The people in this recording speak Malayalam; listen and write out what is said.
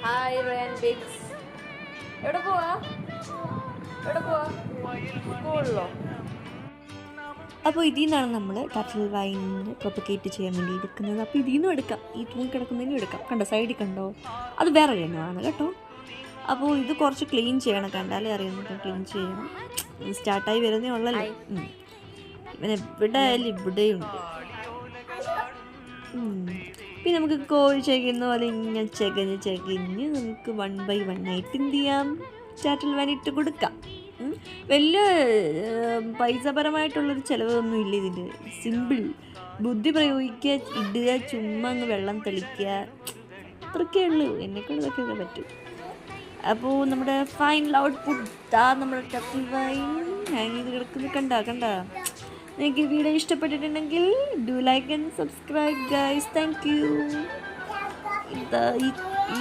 ഹായ് റയൻ ബിഗ്സ്. എവിടെ പോവാ? സ്കൂളിലോ? അപ്പോൾ ഇതിൽ നിന്നാണ് നമ്മൾ ടർട്ടിൽ വൈനിന് പ്രൊപ്പഗേറ്റ് ചെയ്യാൻ വേണ്ടി എടുക്കുന്നത്. അപ്പോൾ ഇതിൽ നിന്നും എടുക്കാം, ഈ തൂങ്ങി കിടക്കുന്നതിനും എടുക്കാം. കണ്ടോ, സൈഡിൽ കണ്ടോ, അത് വേറെ എണ്ണമാണ് കേട്ടോ. അപ്പോൾ ഇത് കുറച്ച് ക്ലീൻ ചെയ്യണം, കണ്ടാലേ അറിയാം, ക്ലീൻ ചെയ്യണം. സ്റ്റാർട്ടായി വരുന്നേ ഉള്ളല്ലോ. പിന്നെ എവിടെ ആയാലും ഇവിടെയുണ്ട്. പിന്നെ നമുക്ക് കോഴി ചകയുന്ന പോലെ ഇങ്ങനെ ചകഞ്ഞ് നമുക്ക് 1 by 1 ആയിട്ട് എന്ത് ചെയ്യാം, ടർട്ടിൽ വൈൻ ഇട്ട് കൊടുക്കാം. വലിയ പൈസപരമായിട്ടുള്ളൊരു ചിലവൊന്നും ഇല്ല ഇതിൻ്റെ. സിമ്പിൾ, ബുദ്ധി പ്രയോഗിക്കുക, ഇടുക, ചുമ്മാ അങ്ങ് വെള്ളം തെളിക്കുക, അത്രയൊക്കെ ഉള്ളൂ. എന്നെക്കൊണ്ട് ഇതൊക്കെ പറ്റും. അപ്പോൾ നമ്മുടെ ഫൈനൽ ഔട്ട്പുട്ട് നമ്മുടെ ടർട്ടിൽ വൈൻ ഹാങ് ചെയ്ത് കിടക്കുന്നത് കണ്ട. നിങ്ങൾക്ക് ഈ വീഡിയോ ഇഷ്ടപ്പെട്ടിട്ടുണ്ടെങ്കിൽ do like and subscribe guys. Thank you. ഈ